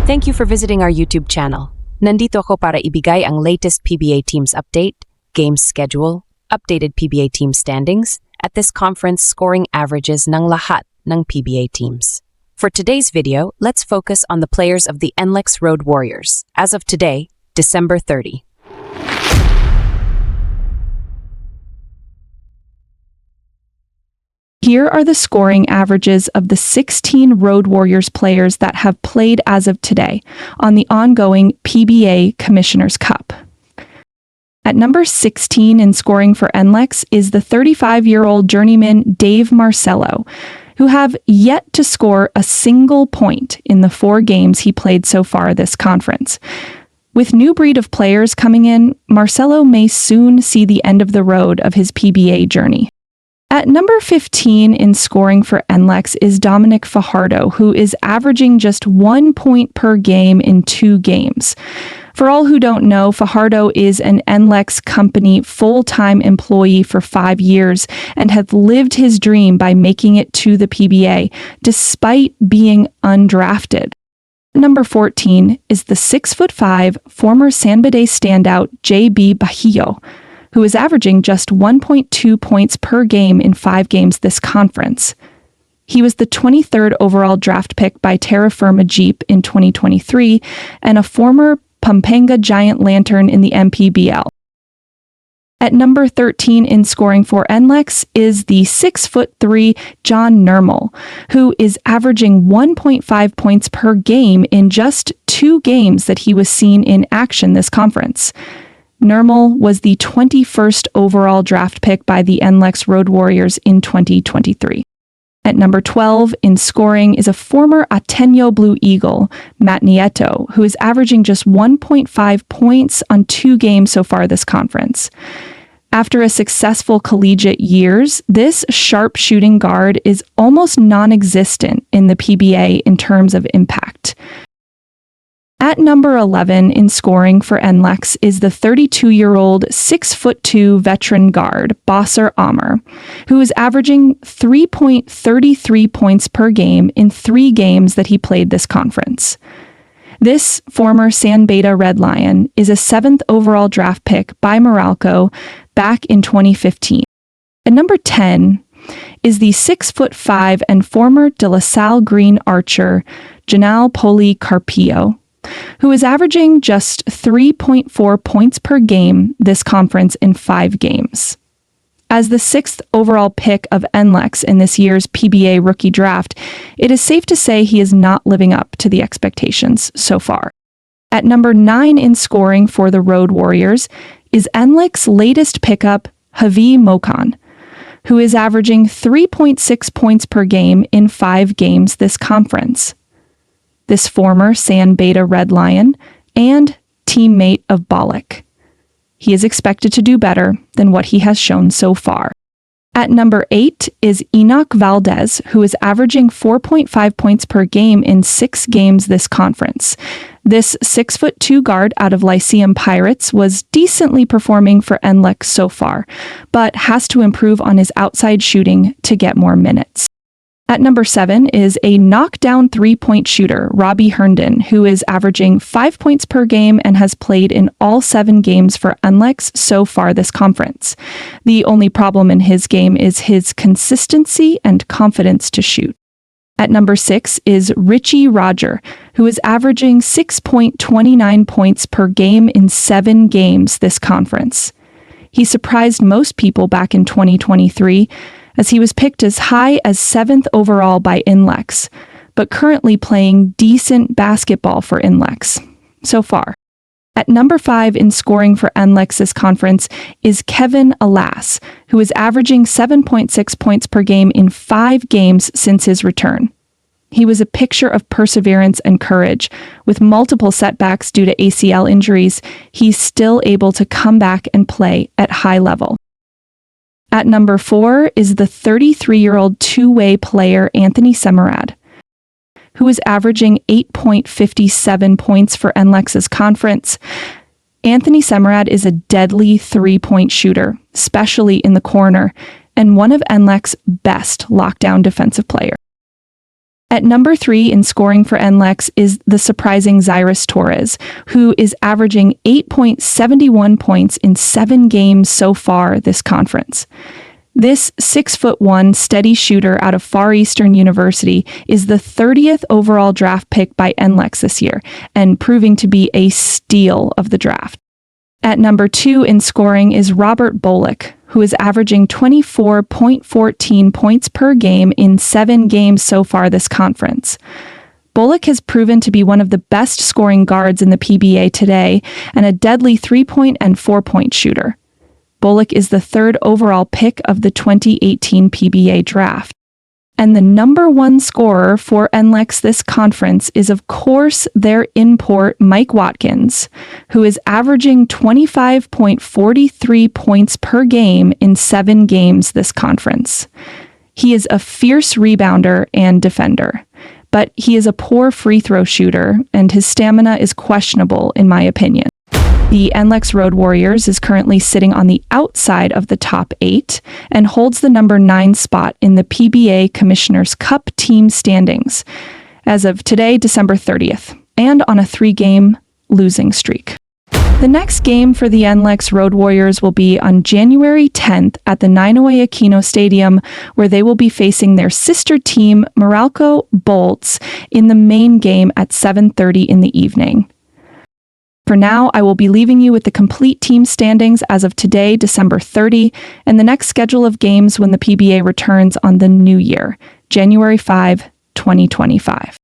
Thank you for visiting our YouTube channel. Nandito ako para ibigay ang latest PBA teams update, games schedule, updated PBA team standings, at this conference scoring averages ng lahat ng PBA teams. For today's video, let's focus on the players of the NLEX Road Warriors, as of today, December 30. Here are the scoring averages of the 16 Road Warriors players that have played as of today on the ongoing PBA Commissioner's Cup. At number 16 in scoring for NLEX is the 35-year-old journeyman Dave Marcello, who have yet to score a single point in the 4 games he played so far this conference. With new breed of players coming in, Marcello may soon see the end of the road of his PBA journey. At number 15 in scoring for NLEX is Dominic Fajardo, who is averaging just 1 point per game in 2 games. For all who don't know, Fajardo is an NLEX company full-time employee for 5 years and had lived his dream by making it to the PBA, despite being undrafted. Number 14 is the 6'5" former Pba standout Pba Bajillo, who is averaging just 1.2 points per game in 5 games this conference. He was the 23rd overall draft pick by Terra Firma Jeep in 2023 and a former Pampanga Giant Lantern in the MPBL. At number 13 in scoring for NLEX is the 6'3" John Nermal, who is averaging 1.5 points per game in just 2 games that he was seen in action this conference. Nermal was the 21st overall draft pick by the NLEX Road Warriors in 2023. At number 12 in scoring is a former Ateneo Blue Eagle, Matt Nieto, who is averaging just 1.5 points on 2 games so far this conference. After a successful collegiate years, this sharp-shooting guard is almost non-existent in the PBA in terms of impact. At number 11 in scoring for NLEX is the 32-year-old 6'2" veteran guard, Basser Amr, who is averaging 3.33 points per game in 3 games that he played this conference. This former San Beta Red Lion is a 7th overall draft pick by Meralco back in 2015. At number 10 is the 6'5" and former De La Salle Green archer, Janal Policarpio, who is averaging just 3.4 points per game this conference in 5 games. As the 6th overall pick of NLEX in this year's PBA rookie draft, it is safe to say he is not living up to the expectations so far. At number 9 in scoring for the Road Warriors is NLEX's latest pickup, Javi Mokan, who is averaging 3.6 points per game in 5 games this conference. This former San Beta Red Lion and teammate of Bollock. He is expected to do better than what he has shown so far. At number 8 is Enoch Valdez, who is averaging 4.5 points per game in 6 games this conference. This 6'2" guard out of Lyceum Pirates was decently performing for NLEX so far, but has to improve on his outside shooting to get more minutes. At number 7 is a knockdown 3-point shooter, Robbie Herndon, who is averaging 5 points per game and has played in all 7 games for NLEX so far this conference. The only problem in his game is his consistency and confidence to shoot. At number 6 is Richie Roger, who is averaging 6.29 points per game in 7 games this conference. He surprised most people back in 2023, as he was picked as high as 7th overall by NLEX, but currently playing decent basketball for NLEX so far. At number 5 in scoring for NLEX this conference is Kevin Alas, who is averaging 7.6 points per game in 5 games since his return. He was a picture of perseverance and courage. With multiple setbacks due to ACL injuries, he's still able to come back and play at high level. At number 4 is the 33-year-old 2-way player Anthony Semerad, who is averaging 8.57 points for NLEX's conference. Anthony Semerad is a deadly 3-point shooter, especially in the corner, and one of NLEX's best lockdown defensive players. At number 3 in scoring for NLEX is the surprising Zyrus Torres, who is averaging 8.71 points in 7 games so far this conference. This 6'1" steady shooter out of Far Eastern University is the 30th overall draft pick by NLEX this year, and proving to be a steal of the draft. At number 2 in scoring is Robert Bolick, who is averaging 24.14 points per game in 7 games so far this conference. Bolick has proven to be one of the best scoring guards in the PBA today and a deadly 3-point and 4-point shooter. Bolick is the 3rd overall pick of the 2018 PBA draft. And the number 1 scorer for NLEX this conference is, of course, their import Mike Watkins, who is averaging 25.43 points per game in 7 games this conference. He is a fierce rebounder and defender, but he is a poor free throw shooter, and his stamina is questionable in my opinion. The NLEX Road Warriors is currently sitting on the outside of the top 8 and holds the number 9 spot in the PBA Commissioner's Cup team standings as of today, December 30th, and on a 3-game losing streak. The next game for the NLEX Road Warriors will be on January 10th at the 908 Aquino Stadium, where they will be facing their sister team, Meralco Bolts, in the main game at 7:30 in the evening. For now, I will be leaving you with the complete team standings as of today, December 30, and the next schedule of games when the PBA returns on the new year, January 5, 2025.